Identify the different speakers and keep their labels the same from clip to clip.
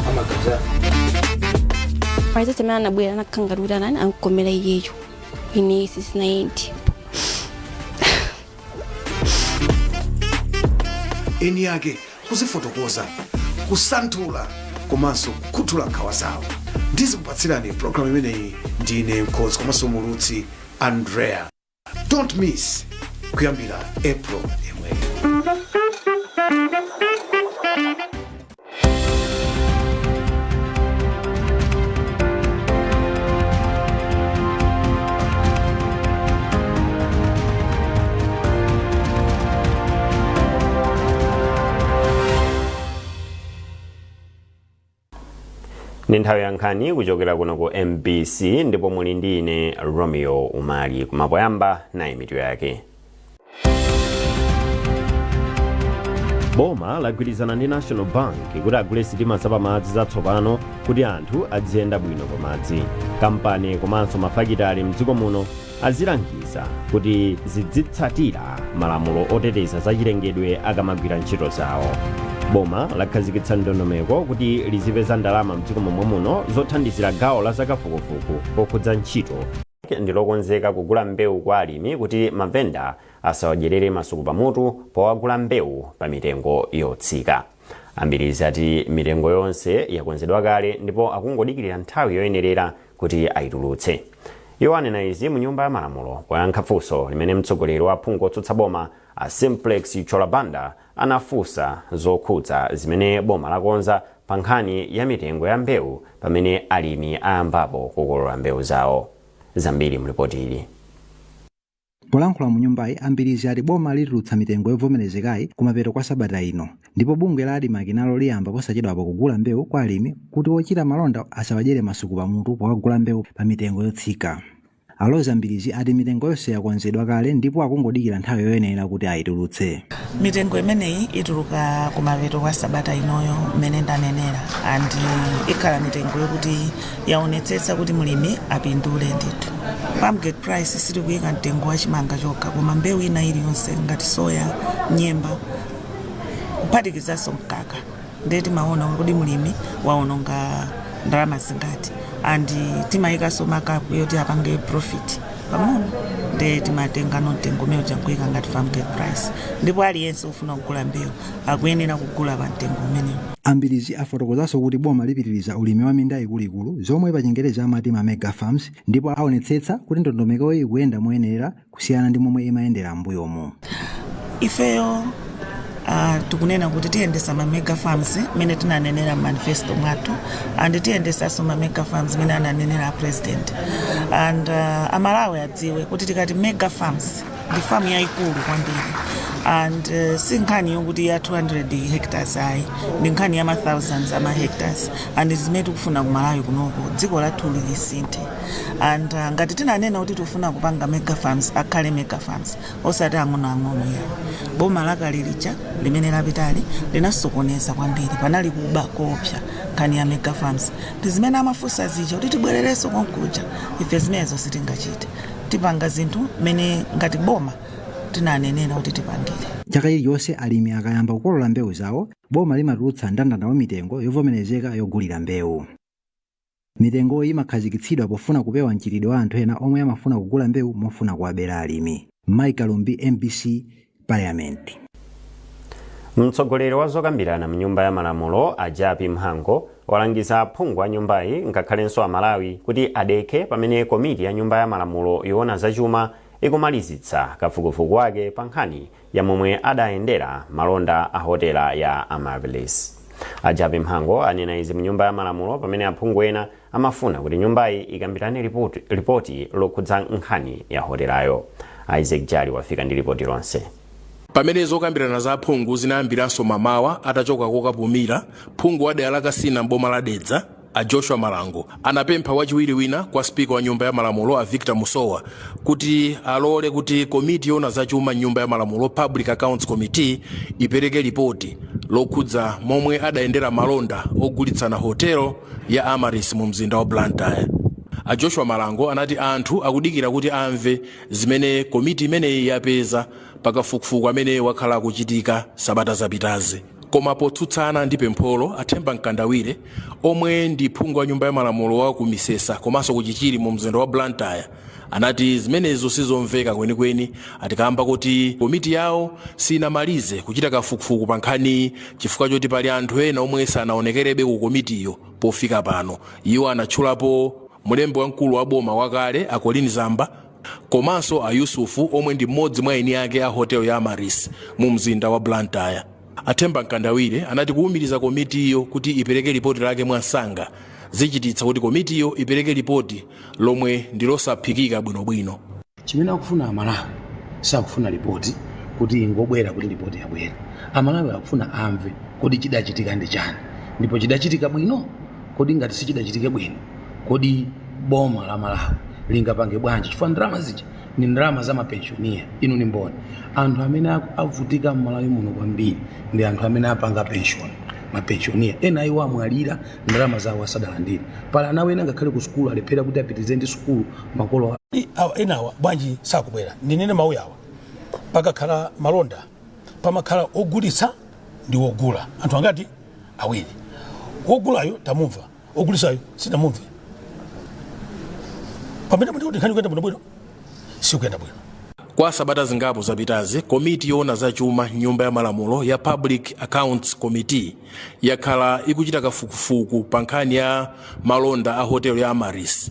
Speaker 1: amagaza
Speaker 2: Maite temana na bwera na kangarura nani ankomera yeyo ini 690
Speaker 1: eni yake kuzifotokoza kusantula komanso kutula nkhawa zawo ndizikupatsirani programu imeneyi ndine mkhozi komanso mulutsi Andrea. Don't miss kuyambira April imweyo.
Speaker 3: Nthawi ya nkhani kuchokera kuno ku MBC ndipo muli ndine Romeo Umali kumapoyamba nayi mitu yake. Boma lagwirizana ndi National Bank kuti agule sitima zapamadzi zatsopano kuti anthu aziyenda bwino pamadzi. Kampani komanso mafakitale mdziko muno azilangiza kuti zizitsatira malamulo oteteza zachilengedwe akamagwira ntchito zawo. Boma lakhazikitsa ndondomeko kuti lizipeza ndalama mdziko momwe muno zothandizira gawo la zakafukufuku pokhudza ntchito ndilokonzeka kugula mbewu kwa alimi kuti mavenda asawadyerere masuku pamutu powagula mbewu pa mitengo yotsika. Ambirizi ati mitengo yonse yakonzedwa kale ndipo akungodikirira nthawi yoyenerera kuti ayitulutse. Iwo anena izi mu nyumba ya malamulo poyankha funso limene mtsogoleri wa phungu otsutsa boma a Simplex Cholabanda anafunsa zokhudza zimene boma lakonza pa nkhani ya mitengo ya mbewu pamene alimi ayambapo kukolola mbewu zawo. Zambiri mripoti ili.
Speaker 4: Polankhula mu nyumbayi ambirizi ati boma litulutsa mitengo yovomerezekayi kumapeto kwa sabata ino, ndipo bungwe la alimi akinalo liyamba posachedwapo kugula mbewu kwa alimi kuti ochita malonda asawadyere masuku pamutu powagula mbewu pa mitengo yotsika. Aloza ambirizi ati mitengo yonse yakonzedwa kale ndipo akungodikira nthawi yoyenera kuti ayitulutse.
Speaker 5: Mitengo imeneyi ituluka kumapeto kwa sabata inoyo mmene ndanenera andi ikhala mitengo yokuti yaonetsetsa kuti mulimi apindule ndithu. Farmgate price sitikuyika mtengo wa chimanga chokha koma mbewu ina iliyonse ngati soya, nyemba kuphatikizanso mkaka ndeti maona kuti mulimi waononga ndalama zingati andi timayikaso makapu yoti apange profit pang'ono nde timatenga mtengo umene ujankuyika ngati farmgate price ndipo aliyense ufuna kugula mbewu akuyenera kugula pa mtengo umenewu.
Speaker 4: Ambirizi afotokozanso kuti boma lipitiriza ulimi wa minda ikuluikulu zomwe pa Chingereza amati ma mega farms ndipo aonetsetsa kuti ndondomekoyi ikuyenda moyenera kusiyana ndi momwe imayendera m'mbuyomo.
Speaker 5: Ifeyo tukunena kuti tiyendesa ma mega farms mene tinanenera manifesto mwathu and tiyendesaso ma mega farms mene ananenera president and amalawi adziwe kuti tikati mega farms ndi farm yaikulu kwambiri and si nkhani yokuti ya 200 hectares ayi ndi nkhani ya thousands ama hectares and zimene tikufuna kumalawi kunoko dziko lathu lisinthe and ngati tinanena kuti tikufuna kupanga mega farms akhale mega farms osati ang'onoang'ono yawo. Boma lakale lija limene lapitali linasokoneza kwambiri panali kuba koopsa nkhani ya mega farms ndi zimene amafunsa zija kuti tibwererenso konkuja ife zimenezo sitingachite tipanga zinthu mene ngati boma tinanenera kuti tipangire.
Speaker 4: Chaka iliyonse alimi akayamba kukolola mbewu zawo boma limatulutsa ndandanda wa mitengo yovomerezeka yogulira mbewu. Mitengo imakhazikitsidwa pofuna kupewa mchitidwe wa anthu ena omwe amafuna kugula mbewu mofuna kuwabera alimi. Michael Lumbi, MBC Parliament.
Speaker 3: Mtsogoleri wa zokambirana mu nyumba ya malamulo a Japi Mhango walangiza aphungu a nyumbayi ngakhalenso a Malawi kuti adeke pamene komiti ya nyumba ya malamulo yoona zachuma ikumalizitsa kafukufuku wake pa nkhani ya momwe adayendera malonda a hotela ya Amarvelous. A Japi Mhango anena izi mu nyumba ya malamulo pamene aphungu ena amafuna kuti nyumbayi ikambirane ripoti lokhudza nkhani ya hotelayo. Isaac Jali wafika ndi ripoti lonse.
Speaker 6: Pamene zokambirana za aphungu zinayambiranso mamawa atachoka kokapumira, phungu wa dera la Kasina m'boma la Dedza a Joshua Marango anapempha wachiwiri wina kwa spika wa nyumba ya malamulo a Victor Musowa kuti alole kuti komiti yoona zachuma nyumba ya malamulo Public Accounts Committee ipereke ripoti lokhudza momwe adayendera malonda ogulitsana hotelo ya Amaris mu mzinda wa Blantyre. A Joshua Marango anati anthu akudikira kuti amve zimene komiti imeneyi yapeza pakafukufuku amene wakhala kuchitika sabata zapitazi. koma potsutsana ndi pempholo Athemba Mkandawire omwe ndi phungu wa nyumba ya malamulo wa ku Misesa komanso ku Chichiri mu mzinda wa Blantyre anati zimenezo sizomveka kwenikweni, atikamba kuti komiti yawo sinamalize kuchita kafukufuku pa nkhani chifukwa choti pali anthu ena omwe sanaonekerebe ku komitiyo pofika pano. Iwo anatchulapo mulembi wamkulu wa boma wakale Akolini Zamba komanso Ayusufu omwe ndi mmodzi mwa eni ake a hotel ya Amaris mu mzinda wa Blantyre. Athemba Mkandawire anati kuwumiriza komitiyo kuti ipereke ripoti lake mwansanga zichititsa kuti komitiyo ipereke ripoti lomwe ndilosaphikika bwinobwino.
Speaker 7: Chimene akufuna Amalawi sakufuna ripoti kuti ingobwera kuti ripoti yabwera. Amalawi akufuna amve kodi chidachitika ndi chani, ndipo chidachitika bwino kodi ngati sichidachitika bwino kodi boma la Malawi lingapange bwanji chifukwa ndalama zija ni ndalama za mapensionia. Inu ni mboni anthu amene avutika m'Malawi muno kwambiri ndi anthu amene apanga pension mapensionia. Ena iwo amwalira ndalama zawo asadalandire. Pala ana ena ngakhale ku sukulu alephera kuti apitirize ndi sukulu makolo
Speaker 8: enawa bwanji sakubwera. Ndinene mawu yawa pakakhala malonda pamakhala ogulitsa ndi wogula. Anthu angati awiri, wogulayo tamumva, ogulisayo sitamumve. Pamene kuti nkhani kuyenda bwino sikuyenda bwino.
Speaker 6: Kwa sabata zingapo zapitazi komiti yoona za chuma nyumba ya malamulo ya Public Accounts Committee yakhala ikuchita kafukufuku pa nkhani ya malonda a hotel ya Amaris,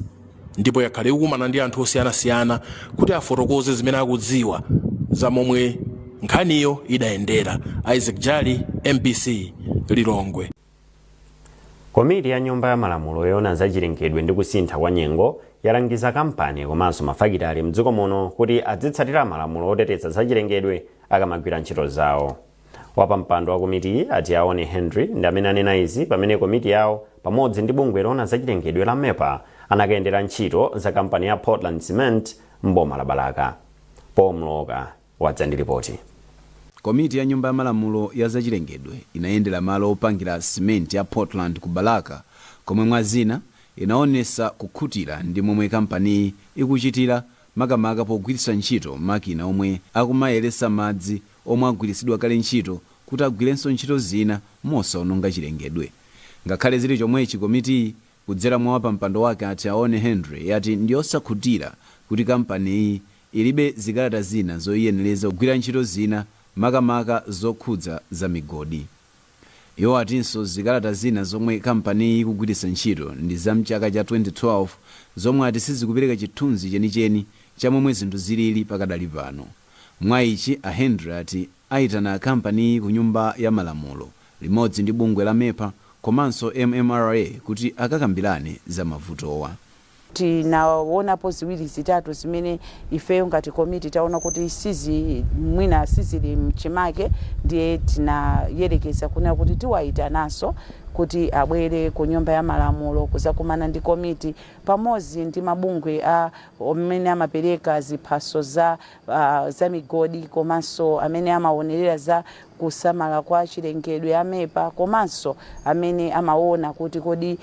Speaker 6: ndipo yakhala ikukumana ndi anthu osiyanasiyana kuti afotokoze zimene akudziwa za momwe nkhaniyo idayendera. Isaac Jali, MBC, Lilongwe.
Speaker 3: Komiti ya nyumba ya malamulo yoona za chilengedwe ndi kusintha kwa nyengo yalangiza kampani komanso mafakitali mdziko muno kuti azitsatira malamulo oteteza za chilengedwe akamagwira ntchito zawo. Wapampando wa komiti ati Aone Henry ndi amene anena izi pamene komiti yawo pamodzi ndi bungwe loona za chilengedwe la MEPA anakayendera ntchito za kampani ya Portland Cement mboma la Balaka. Paul Mloka wadza ndi ripoti.
Speaker 9: Komiti ya nyumba ya malamulo ya za chilengedwe inayendera malo opangira cement ya Portland ku Balaka komwe mwazina inaonesa kukhutira ndi momwe kampani ikuchitira makamaka pogwiritsa ntchito makina omwe akumayeresa madzi omwe agwiritsidwa kale ntchito kuti agwirenso ntchito zina mosaononga chilengedwe. Ngakhale zili chomwechi komiti kudzera mwa wapampando wake ati Aone Henry yati ndiyosakhutira kuti kampani ilibe zikalata zina zoyenereza kugwira ntchito zina makamaka zokhudza za migodi. Iwo atinso zikalata zina zomwe kampani ikugwiritsa ntchito ndi za mchaka cha 2012 zomwe ati sizikupereka chithunzi chenicheni cha momwe zinthu zilili pakadali pano. Mwa ichi a Henry ati aitana kampani ku nyumba ya malamulo limodzi ndi bungwe la MEPA komanso MMRA kuti akakambirane za mavutowa.
Speaker 10: Tinaonapo ziwiri zitatu zimene ifeyo ngati komiti taona kuti mwina sizili mchimake, ndiye tinayerekeza kunena kuti tiwaitananso kuti abwere ku nyumba ya malamulo kuzakumana ndi komiti pamodzi ndi mabungwe amene amapereka ziphaso za migodi komanso amene amaonerera za kusamala kwa chilengedwe ya MEPA komanso amene amaona kuti kodi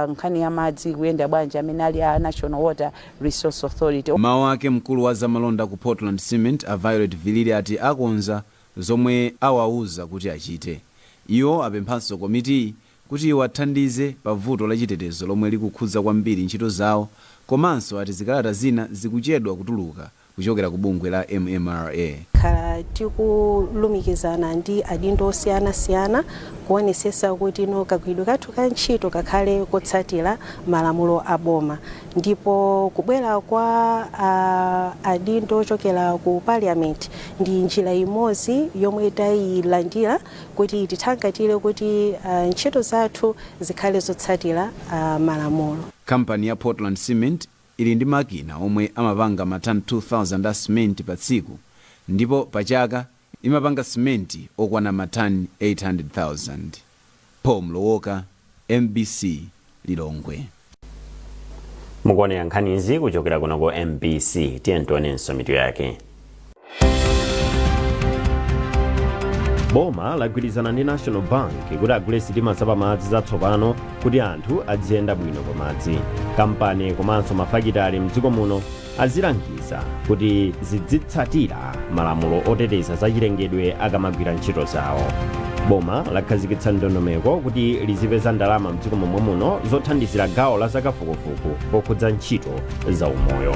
Speaker 10: nkhani ya madzi kuyenda bwanji amene ali a National Water Resource Authority.
Speaker 9: Mawu ake mkulu wa zamalonda ku Portland Cement a Violet Vilili ati akonza zomwe awauza kuti achite. Iwo apemphanso komiti kuti iwathandize pavuto la chitetezo lomwe likukhudza kwambiri ntchito zawo komanso ati zikalata zina zikuchedwa kutuluka kuchokera ku bungwe la MMRA.
Speaker 11: Khala tikulumikizana ndi adindo osiyanasiyana kuonesesa kuti kagwidwe kathu ka ntchito kakhale kotsatira malamulo a boma, ndipo kubwera kwa adindo ochokera ku parliament ndi njira imodzi yomwe tayilandira kuti tithangatire kuti ntchito zathu zikhale zotsatira malamulo.
Speaker 9: Kampani ya Portland Cement ili ndi makina omwe amapanga matani 2000 a cement pa tsiku, ndipo pachaka imapanga cement okwana matani 800,000. Paul Mlowoka, MBC, Lilongwe.
Speaker 3: Mukuonera nkhanizi kuchokera kunoko MBC, tiyentonenso mitu yake. Boma lagwirizana ndi National Bank kuti agule sitima zapamadzi zatsopano kuti anthu aziyenda bwino pamadzi. Kampani komanso mafakitali mdziko muno azilangiza kuti zizitsatira malamulo oteteza za chilengedwe akamagwira ntchito zawo. boma lakhazikitsa ndondomeko kuti lizipeza ndalama mdziko momwe muno zothandizira gawo la zakafukufuku pokhudza ntchito za umoyo.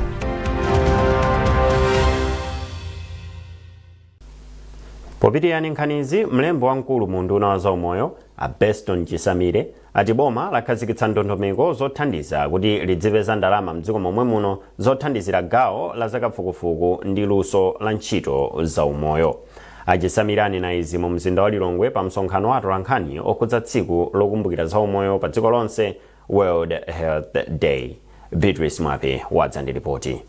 Speaker 3: Popitirani nkhanizi, mlembi wamkulu mu nduna wa zaumoyo Beston Chisamire ati boma lakhazikitsa ndondomeko zothandiza kuti lizipeza ndalama mdziko momwe muno zothandizira gawo la zakafukufuku ndi luso la ntchito za umoyo. Achisamire anena izi mu mzinda wa Lilongwe pa msonkhano wa atolankhani okhudza tsiku lokumbukira za umoyo pa dziko lonse, World Health Day. Beatrice Mwape wadza ndi ripoti.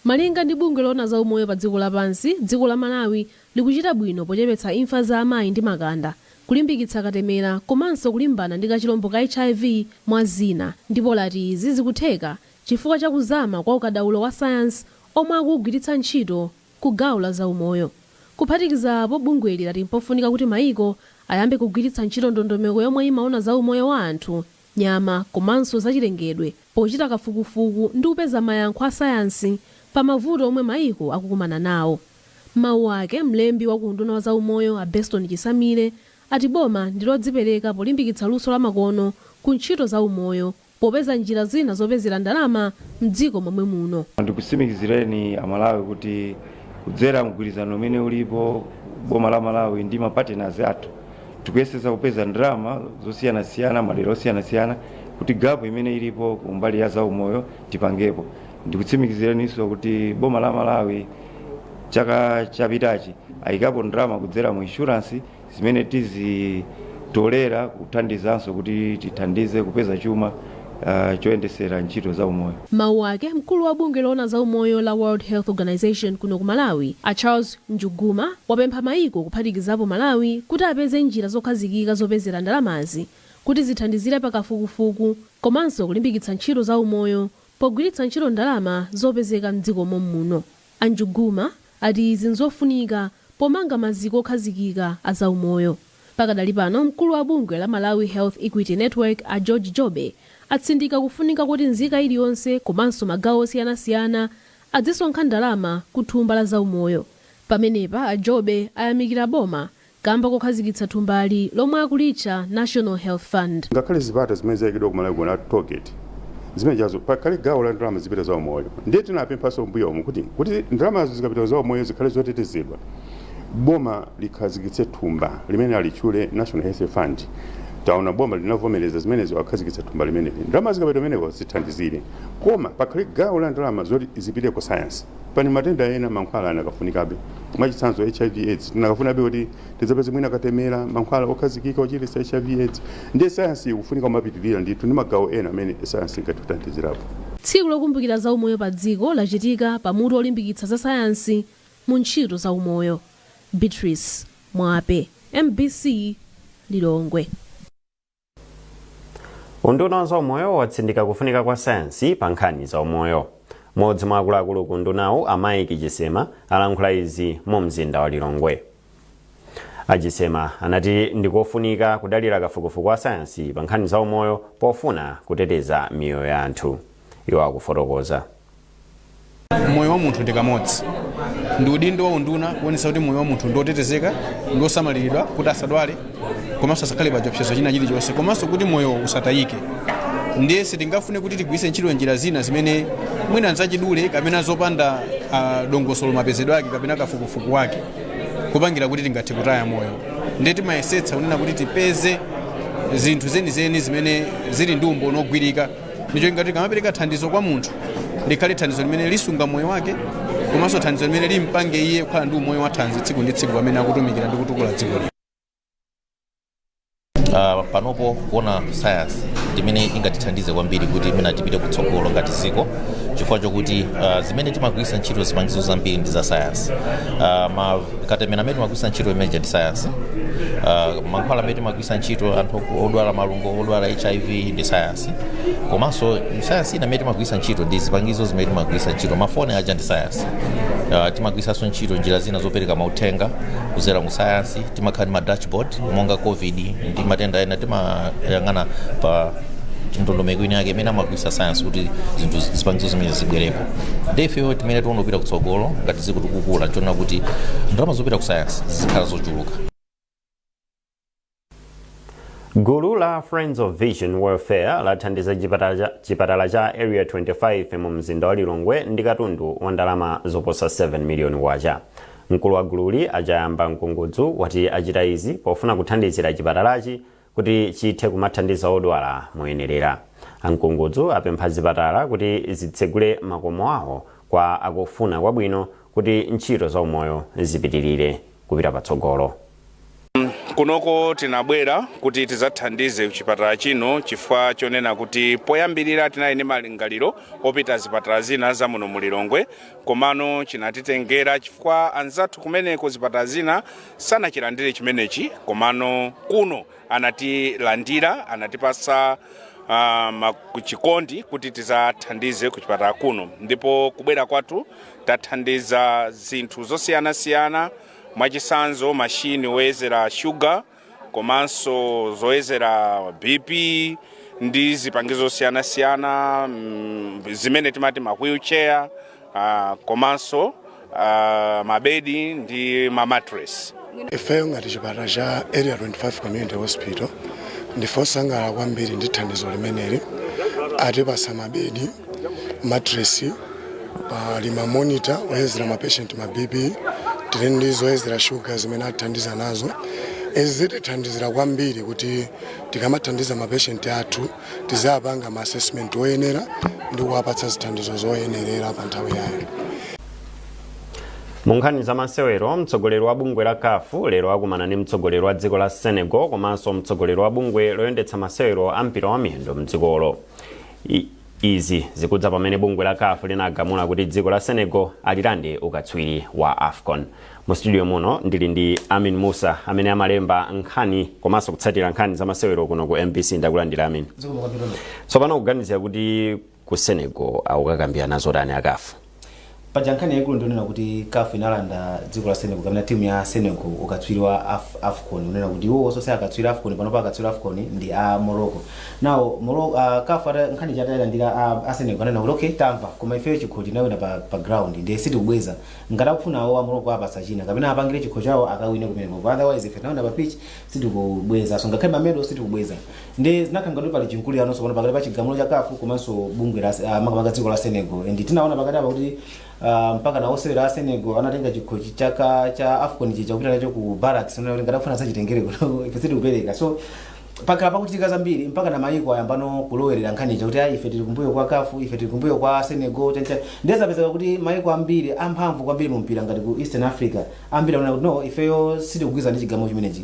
Speaker 12: Malinga ndi bungwe lona za umoyo pa dziko lapansi, dziko la Malawi likuchita bwino pochepetsa imfa za amayi ndi makanda, kulimbikitsa katemera komanso kulimbana ndi kachilombo ka HIV mwa zina, ndipo lati izi zikutheka chifukwa cha kuzama kwa ukadaulo wa sayansi omwe akugwiritsa ntchito ku gawo la za umoyo. Kuphatikizapo bungweli lati mpofunika kuti maiko ayambe kugwiritsa ntchito ndondomeko yomwe imaona za umoyo wa anthu, nyama komanso zachilengedwe pochita kafukufuku ndi kupeza mayankho a sayansi pa mavuto omwe maiko akukumana nawo. Mawu ake mlembi wa kunduna wa za umoyo Beston Chisamire ati boma ndilodzipereka polimbikitsa luso la makono ku ntchito za umoyo popeza njira zina zopezera ndalama mdziko momwe muno.
Speaker 13: Ndikusimikizireni amalawi kuti kudzera mgwirizano umene ulipo boma la Malawi ndi mapartners athu tikuyeseza kupeza ndalama zosiyanasiyana madera osiyanasiyana kuti gapu imene ilipo kumbali ya za umoyo tipangepo. Ndikutsimikizireniso kuti boma la Malawi chaka chapitachi ayikapo ndalama kudzera mu insurance zimene tizitolera kuthandizanso kuti tithandize kupeza chuma choyendesera ntchito za umoyo.
Speaker 12: Mawu ake mkulu wa bungwe lona za umoyo la World Health Organization kuno ku Malawi, Charles Njuguma, wapempha maiko kuphatikizapo Malawi kuti apeze njira zokhazikika zopezera ndalamazi kuti zithandizire pa kafukufuku komanso kulimbikitsa ntchito za umoyo pogwiritsa ntchito ndalama zopezeka mdziko muno. Anjuguma ati izi nzofunika pomanga maziko okhazikika a za umoyo. Pakadali pano mkulu wa bungwe la Malawi Health Equity Network George Jobe atsindika kufunika kuti nzika iliyonse komanso magawo osiyanasiyana adzisonkha ndalama ku thumba la za umoyo. Pamenepa Jobe ayamikira boma kamba kokhazikitsa thumbali lomwe akulitcha National Health Fund.
Speaker 14: Ngakhale zipata zimene zayikidwa ku Malawi kuna target zimene jazo pakali gawo la ndalama zipita za umoyo ndiye tinapemphaso mbuyo omwe kuti ndalama zikapita za umoyo zikhale zotetezedwa. Boma likhazikitse thumba limene alitchule National Health Fund. Taona boma linavomereza zimene ziwakhazikitsa thumba limene ndalama zikapita meneko zithandizire koma pakali gawo la ndalama zoti zipite ku science. Pani matenda ena mankhwala anakafunikabe mwachitsanzo HIV AIDS tinakafunabe kuti tizapeze mwina katemera mankhwala okhazikika ochititsa HIV AIDS ndiye sayansi ikufunika kumapitirira ndithu ndi magawo ena amene sayansi ingatithandizirapo.
Speaker 12: Tsiku lokumbukira za umoyo pa dziko lachitika pamutu olimbikitsa za sayansi mu ntchito za umoyo. Beatrice Mwape, MBC Lilongwe.
Speaker 3: Unduna wa za umoyo watsindika kufunika kwa sayansi pa nkhani za umoyo. Modzi mwa akuluakulu ku ndunawu Mike Chisema alankhula izi mu mzinda wa Lilongwe. Achisema anati ndikofunika kudalira kafukufuku wa sayansi pa nkhani za umoyo pofuna kuteteza miyoyo ya anthu. Iwo akufotokoza.
Speaker 15: Moyo wa munthu ndi kamodzi. Ndi udindo wa unduna kuonesa kuti moyo wa munthu ndotetezeka, ndosamaliridwa kuti asadwale, komanso asakhale pa chiopsezo china chilichonse, komanso kuti moyo usatayike. Ndiye sitingafune kuti tigwiritse ntchito njira zina zimene mwina nzachidule kapena zopanda dongosolo mapezedwe ake kapena kafukufuku wake kupangira kuti tingathe kutaya moyo. Ndiye timayesetsa kunena kuti tipeze zinthu zenizeni zimene zili ndi umboni ogwirika. Ndicho ngati kamapereka thandizo kwa munthu likhale thandizo limene lisunga moyo wake komanso thandizo limene limpange iye kukhala ndi umoyo wa thanzi tsiku ndi tsiku pamene akutumikira ndi kutukula dziko.
Speaker 16: Panopo kuona sayansi imene ingatithandize kwambiri kuti imene tipite kutsogolo ngati dziko chifukwa chokuti zimene timagwiritsa ntchito zipangizo zambiri ndi za sayansi. Katemera amene timagwiritsa ntchito imene ndi sayansi. Mankhwala amene timagwiritsa ntchito anthu odwala malungo odwala HIV ndi sayansi. Komanso sayansi ina amene timagwiritsa ntchito ndi zipangizo zimene timagwiritsa ntchito mafoni aja ndi sayansi. Timagwiritsanso ntchito njira zina zopereka mauthenga kudzera mu sayansi. Timakhala ndi ma dashboard monga COVID ndi matenda ena timayang'ana pa ndondomeko ina yake imene amagwiritsa sayansi kuti zinthu zipangizo zimene zibwerepo. Ndife timene tiwonopita kutsogolo ngati dziko tikukula tiona kuti ndalama zopita ku sayansi zikhala zochuluka.
Speaker 3: Gulu la Friends of Vision Welfare lathandiza chipatala cha Area 25 mu mzinda wa Lilongwe ndi katundu wa ndalama zoposa 7 miliyoni wacha. Mkulu wa gululi ajayamba mkungudzu wati achita izi pofuna kuthandizira chipatalachi kuti chithe kumathandiza odwala moyenerera. Mkungudzu apempha zipatala kuti zitsegule makomo awo kwa akufuna kwabwino kuti ntchito za umoyo zipitirire kupita patsogolo.
Speaker 17: Kunoko tinabwera kuti tizathandize chipatala chino chifukwa chonena kuti poyambirira tinali ndi malingaliro opita zipatala zina za muno mu Lilongwe, komano chinatitengera chifukwa anzathu kumeneko zipatala zina sanachilandire chimenechi, komano kuno anatilandira, anatipasa chikondi kuti tizathandize ku chipatala kuno. Ndipo kubwera kwathu tathandiza zinthu zosiyana-siyana, mwachisanzo mashini woyezera sugar, komanso zoyezera BP ndi zipangizo zosiyana-siyana, zimene timati ma wheelchair, komanso mabedi ndi ma mattress.
Speaker 18: Ifeyo ngati chipatala cha Area 25 Community Hospital ndifosangalala kwambiri ndi thandizo limeneli. Atipasa mabedi, mattress, lima monitor oyezera ma patient ma BP, tili ndi zoyezera sugar zimene atithandiza nazo. Zitithandizira kwambiri kuti tikamathandiza ma patient athu tizapanga ma assessment oyenera ndi kuwapatsa zithandizo zoyenerera pa nthawi yayo.
Speaker 3: Munkhani za masewero, mtsogoleri wa bungwe la CAF lero akumana ndi mtsogoleri wa dziko la Senegal komanso mtsogoleri wa bungwe loyendetsa masewero a mpira wa miyendo mdzikolo. Izi zikudza pamene bungwe la CAF linagamula kuti dziko la Senegal alilande ukatswiri wa AFCON. Mu studio muno ndili ndi Amin Musa amene amalemba nkhani komanso kutsatira nkhani za masewero kuno ku MBC. Ndakulandira Amin. Tsopano kuganizira kuti ku Senegal akukakambirana zotani a CAF.
Speaker 19: Pajankhani yaikulu ndionena kuti CAF inalanda dziko la Senegal kamena timu ya Senegal ukatswiri wa AFCON. Unena kuti iwo osose akatswiri AFCON panopa akatswiri AFCON ndi a Morocco. Now CAF nkhani chatayilandira a Senegal anena kuti okay tamva koma ifeyo chikho chinawina pa ground ndi sitikubweza ngati akufuna awo a Morocco apasa china kapena apangire chikho chawo akawine kumeneko, otherwise ife tinaona pa pitch sitikubweza, so ngakhale mamedo sitikubweza. Ndi zinakangati pali chinkulu yanonso pano pakati pa chigamulo cha CAF komanso bungwe la makamaka dziko la Senegal. Ndi tinaona pakati apa kuti mpaka na osewera a Senegal anatenga chikho cha AFCON chicha kupita nacho ku Barracks, ngati akufuna sachitengere kuno ife sitikupereka. So pakhala pakuchitika zambiri mpaka na mayiko ayambano kulowerera nkhani kuti ife tili kumbuyo kwa CAF, ife tili kumbuyo kwa Senegal. Ndezapezeka kuti mayiko ambiri amphamvu kwambiri mu mpira ngati ku Eastern Africa ambiri aona kuti no ifeyo sitikugwiza ndi chigamulo chimenechi.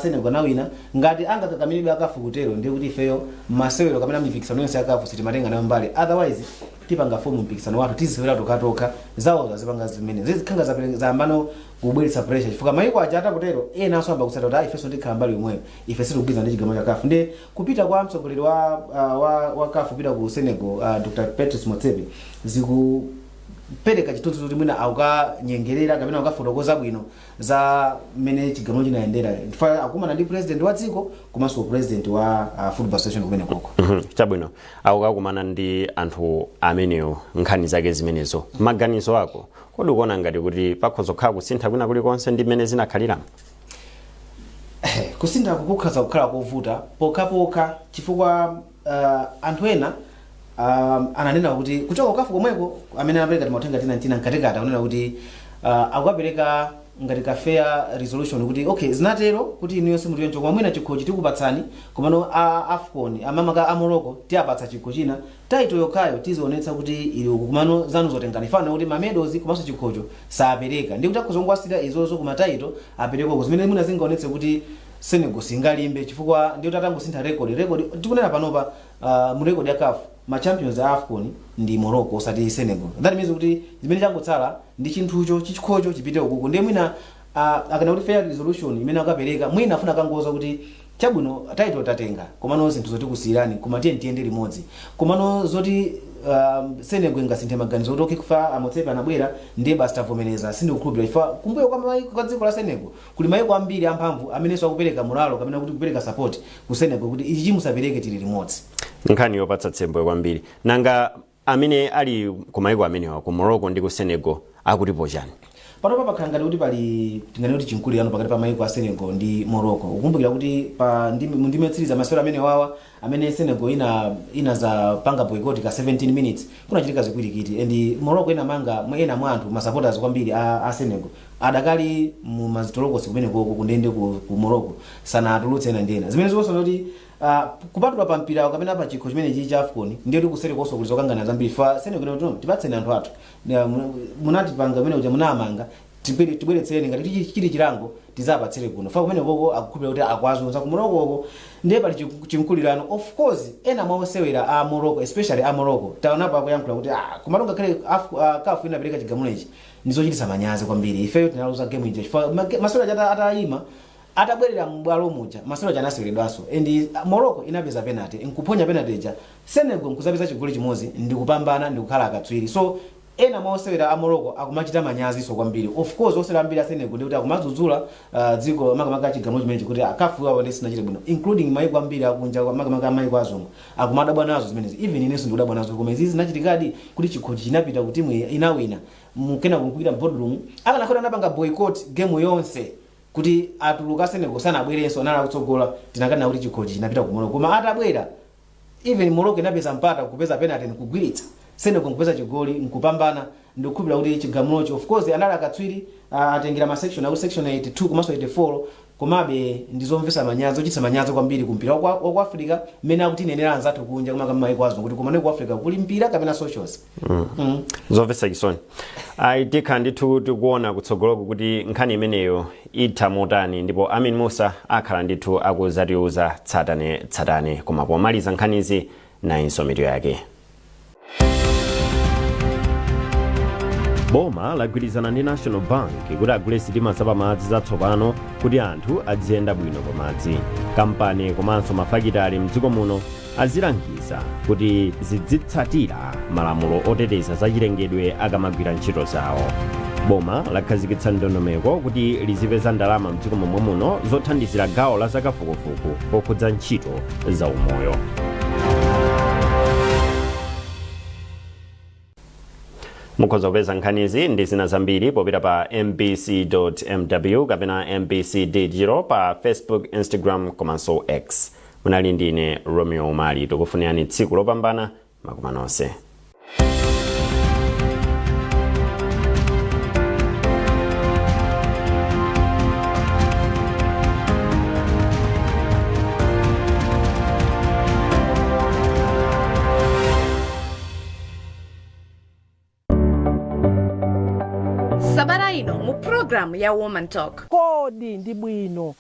Speaker 19: Senegal nawina ngati angakakamiridwe a CAF kutero ndiye kuti ifeyo masewero kapena mipikisano yonse ya CAF sitimatenga nayo mbali, otherwise tipanga fomu mpikisano wathu tizisewera tokatoka zawo zazipanga zimene zikhanga zambano kubweretsa pressure chifukwa mayiko achata kutero enanso amba kusata kuti ifenso tikhala mbali yomweyo ife sitikugwiza ndi chigamulo cha CAF. Ndi kupita kwa mtsogoleri wa CAF kupita ku Senegal Dr. Patrice Motsepe zikupereka chithunzi kuti mwina akukanyengerera kapena akukafotokoza bwino za mmene chigamulo chinayendera. Ndifa akumana ndi president wa dziko komanso president wa Football Association kumene koko.
Speaker 3: Chabwino akukakumana ndi anthu amenewo nkhani zake zimenezo. Maganizo ako kodi ukuona ngati kuti pakhoza kukhala kusintha kwina kulikonse ndi mmene zinakhalira?
Speaker 19: Kusintha kukhoza kukhala kovuta pokapoka chifukwa anthu ena ananena kuti kuchoka CAF komweko amene anapereka timauthenga tina mkatikati ananena kuti akukapereka ngati ka fair resolution kuti okay zinatero kuti inu yonse mutiyoncho koma mwina chikho chitikupatsani komano AFCON amamaka a Morocco tiapatsa chikho china taito yokhayo tizionetsa kuti ili uku kumano zanu zotengana ifana kuti mamedozi komanso chikhocho sapereka ndi kuti akuzongwasira izozo kuma taito apereka ku zimene mwina zingaonetse kuti Senegal singalimbe chifukwa ndi kuti atangosintha record tikunena panopa mu record ya CAF ma champions a AFCON ndi Morocco osati Senegal. That means kuti zimene changotsala ndi chinthucho chikhocho chipite ukuku ndiye mwina akana kuti fair resolution imene akapereka mwina afuna kangoza kuti chabwino title tatenga komano zinthu zoti kusiyirani koma tiyende limodzi komano zoti Senegal ngasinthe maganizo kuti kufa Motsepe anabwera ndiye basi tavomereza sindikukhulupirira ifa kumbuyo kwa dziko la Senegal kuli mayiko ambiri amphamvu amenenso akupereka moralo kapena kuti kupereka support ku Senegal kuti ichi chimusapereke tili limodzi.
Speaker 3: Nkhani yopatsa tsembo kwambiri nanga amene ali ku mayiko amenewa ku Morocco ndi ku Senegal akutipo chani?
Speaker 19: panopa pakhala ngati kuti pali tingane kuti chinkulirano pakati pa mayiko a Senegal ndi Morocco. Ukumbukira kuti pa ndime yotsiriza masewero amene wawa amene Senegal ina panga boycott ka 17 minutes kunachitika zikwirikiti and Morocco inamanga ena mwa anthu ma supporters kwambiri a Senegal adakali mu mazitolokosi kumene kundende ku Morocco sana atulutse ena ndena zimene zonse kuti kupatula pa mpira kapena pa chikho chimene chichi cha AFCON ndiye kuti kuseri koso kulizokangana zambiri fa Senegal kuti tipatseni anthu athu munati panga mene kuti munamanga tibweretsereni ngati chili chilango tizapatsire kuno fa kumene koko akukhulupira kuti akwazunza ku Morocco koko ndiye pali chinkulirano. Of course ena mawosewera a Morocco especially a Morocco taona pa kuyankhula kuti kumatonga kale CAF inapereka chigamulo ichi ndizochitisa manyazi kwambiri ifeyo tinaluza game ije fa masewera atayima atabwerera mbwalo muja masewera janaseweredwanso and Morocco inapeza penalty nkuponya penalty ja Senegal nkuzapeza chigoli chimozi ndikupambana ndikukhala akatswiri so ena mawosewera a Morocco akumachita manyazi so kwambiri. Of course osewera ambiri a Senegal ndi kuti akumadzudzula dziko makamaka chigamulo chimene chikuti CAF yawo ndi sinachite bwino including mayiko ambiri akunja makamaka mayiko azungu akumadabwa nazo zimenezi even inenso ndikudabwa nazo koma izi zinachitikadi kuti chikhochi chinapita kuti timu inawina mukena kukuita boardroom akanakhoda anapanga boycott game yonse kuti atuluka Senegal sana abwerenso nala kutsogola tinakana kuti chikhochi chinapita ku Morocco koma atabwera even Morocco inapeza mpata kupeza penalty nkugwiritsa Senegal nkupeza chigoli nkupambana ndikukhulupira kuti chigamulocho of course anali akatswiri atengera ma section aku section 82 komanso 84 komabe ndizomvesa manyazo ochitisa manyazo kwambiri kumpira wa Africa mmene akuti nenera anzathu kunja koma kama mayiko azungu kuti kumane ku Africa kuli mpira kapena socials
Speaker 3: zomvesa chisoni tikha ndithu tikuona kutsogoloko kuti nkhani imeneyo itha motani ndipo Amin Musa akhala ndithu akuzatiuza tsatane koma pomaliza nkhanizi na insomito yake. Boma lagwirizana ndi National Bank kuti agule sitima zapamadzi zatsopano kuti anthu aziyenda bwino pamadzi. Kampani komanso mafakitali mdziko muno azilangiza kuti zizitsatira malamulo oteteza zachilengedwe akamagwira ntchito zawo. Boma lakhazikitsa ndondomeko kuti lizipeza ndalama mdziko momwe muno zothandizira gawo la zakafukufuku pokhudza ntchito za umoyo. Mukhoza kupeza nkhanizi ndi zina zambiri popita pa mbc.mw kapena mbc digital pa Facebook, Instagram komanso X. Munali ndine Romeo Umali tikufunirani tsiku lopambana makoma nonse.
Speaker 20: Sabara ino mu program ya Woman Talk.
Speaker 21: Kodi ndi bwino